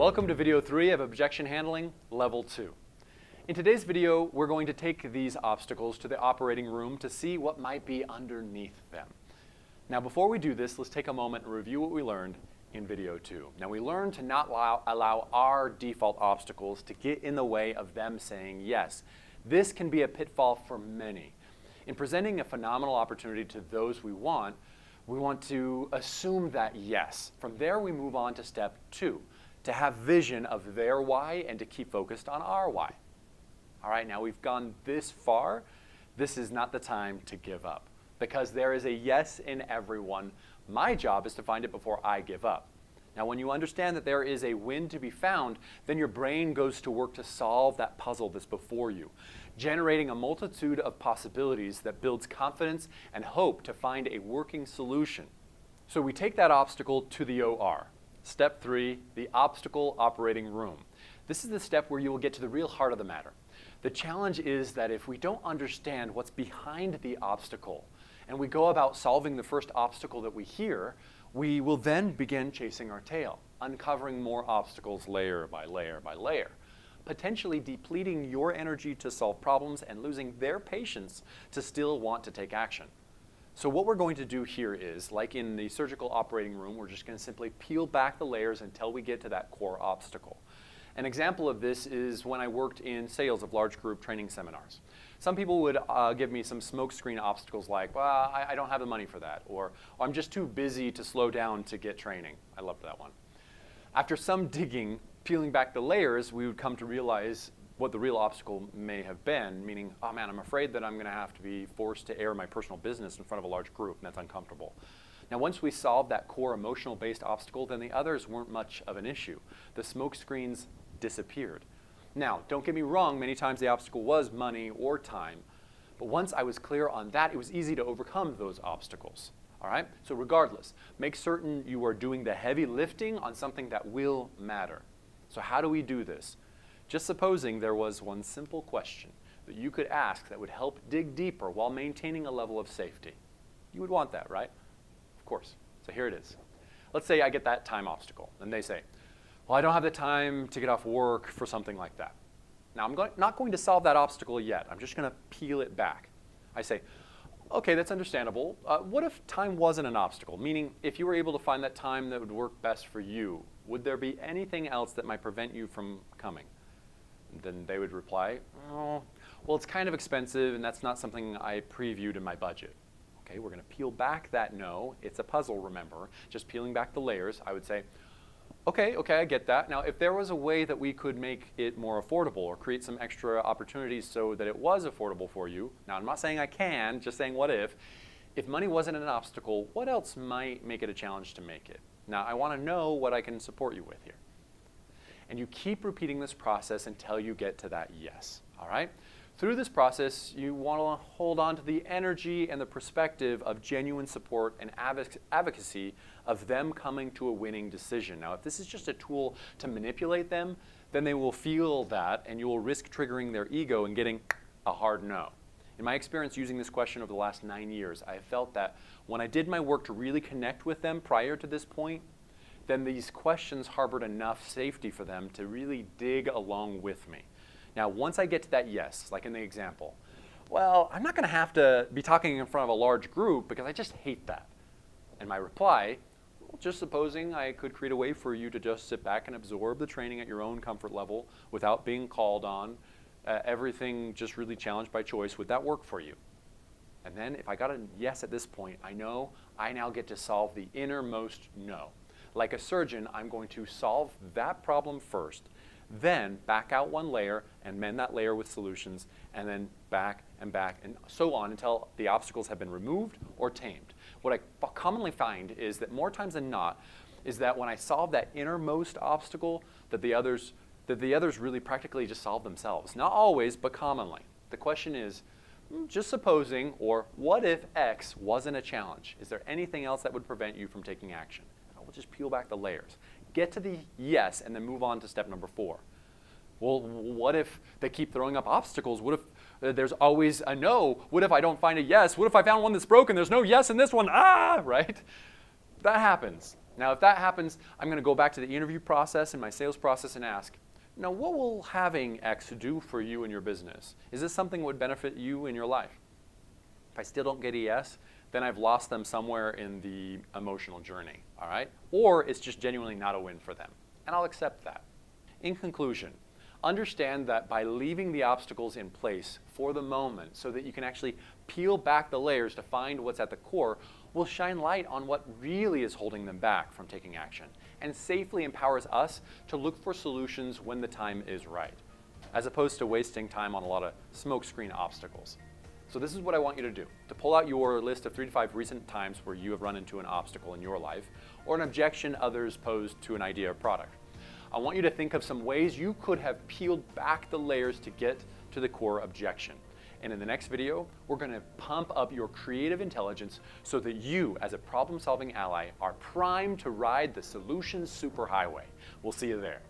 Welcome to video 3 of Objection Handling, Level 2. In today's video, we're going to take these obstacles to the operating room to see what might be underneath them. Now before we do this, let's take a moment and review what we learned in video 2. Now we learned to not allow our default obstacles to get in the way of them saying yes. This can be a pitfall for many. In presenting a phenomenal opportunity to those we want to assume that yes. From there we move on to step 2. To have vision of their why and to keep focused on our why. All right, now we've gone this far. This is not the time to give up because there is a yes in everyone. My job is to find it before I give up. Now, when you understand that there is a win to be found, then your brain goes to work to solve that puzzle that's before you, generating a multitude of possibilities that builds confidence and hope to find a working solution. So we take that obstacle to the OR. Step 3, the obstacle operating room. This is the step where you will get to the real heart of the matter. The challenge is that if we don't understand what's behind the obstacle and we go about solving the first obstacle that we hear, we will then begin chasing our tail, uncovering more obstacles layer by layer by layer, potentially depleting your energy to solve problems and losing their patience to still want to take action. So what we're going to do here is, like in the surgical operating room, we're just going to simply peel back the layers until we get to that core obstacle. An example of this is when I worked in sales of large group training seminars. Some people would give me some smokescreen obstacles like, well, I don't have the money for that, or I'm just too busy to slow down to get training. I loved that one. After some digging, peeling back the layers, we would come to realize what the real obstacle may have been, meaning, oh man, I'm afraid that I'm going to have to be forced to air my personal business in front of a large group, and that's uncomfortable. Now, once we solved that core emotional-based obstacle, then the others weren't much of an issue. The smoke screens disappeared. Now, don't get me wrong, many times the obstacle was money or time, but once I was clear on that, it was easy to overcome those obstacles. All right? So regardless, make certain you are doing the heavy lifting on something that will matter. So how do we do this? Just supposing there was one simple question that you could ask that would help dig deeper while maintaining a level of safety. You would want that, right? Of course. So here it is. Let's say I get that time obstacle, and they say, well, I don't have the time to get off work for something like that. Now, I'm not going to solve that obstacle yet. I'm just going to peel it back. I say, okay, that's understandable. What if time wasn't an obstacle? Meaning, if you were able to find that time that would work best for you, would there be anything else that might prevent you from coming? Then they would reply, oh, well, it's kind of expensive, and that's not something I previewed in my budget. Okay, we're going to peel back that no. It's a puzzle, remember. Just peeling back the layers, I would say, okay, I get that. Now, if there was a way that we could make it more affordable or create some extra opportunities so that it was affordable for you, now I'm not saying I can, just saying what if money wasn't an obstacle, what else might make it a challenge to make it? Now, I want to know what I can support you with here. And you keep repeating this process until you get to that yes, all right? Through this process, you want to hold on to the energy and the perspective of genuine support and advocacy of them coming to a winning decision. Now, if this is just a tool to manipulate them, then they will feel that and you will risk triggering their ego and getting a hard no. In my experience using this question over the last 9 years, I have felt that when I did my work to really connect with them prior to this point, then these questions harbored enough safety for them to really dig along with me. Now, once I get to that yes, like in the example, well, I'm not going to have to be talking in front of a large group because I just hate that. And my reply, well, just supposing I could create a way for you to just sit back and absorb the training at your own comfort level without being called on, everything just really challenged by choice, would that work for you? And then if I got a yes at this point, I know I now get to solve the innermost no. Like a surgeon, I'm going to solve that problem first, then back out one layer and mend that layer with solutions, and then back and so on until the obstacles have been removed or tamed. What I commonly find is that more times than not, is that when I solve that innermost obstacle, that the others really practically just solve themselves. Not always, but commonly. The question is, just supposing, or what if X wasn't a challenge? Is there anything else that would prevent you from taking action? We'll just peel back the layers. Get to the yes and then move on to step number 4. Well, what if they keep throwing up obstacles? What if there's always a no? What if I don't find a yes? What if I found one that's broken? There's no yes in this one. Ah, right? That happens. Now, if that happens, I'm going to go back to the interview process and my sales process and ask, now, what will having X do for you and your business? Is this something that would benefit you in your life? If I still don't get a yes, then I've lost them somewhere in the emotional journey, all right? Or it's just genuinely not a win for them, and I'll accept that. In conclusion, understand that by leaving the obstacles in place for the moment so that you can actually peel back the layers to find what's at the core will shine light on what really is holding them back from taking action and safely empowers us to look for solutions when the time is right, as opposed to wasting time on a lot of smokescreen obstacles. So this is what I want you to do, to pull out your list of 3 to 5 recent times where you have run into an obstacle in your life or an objection others posed to an idea or product. I want you to think of some ways you could have peeled back the layers to get to the core objection. And in the next video, we're going to pump up your creative intelligence so that you, as a problem-solving ally, are primed to ride the solutions superhighway. We'll see you there.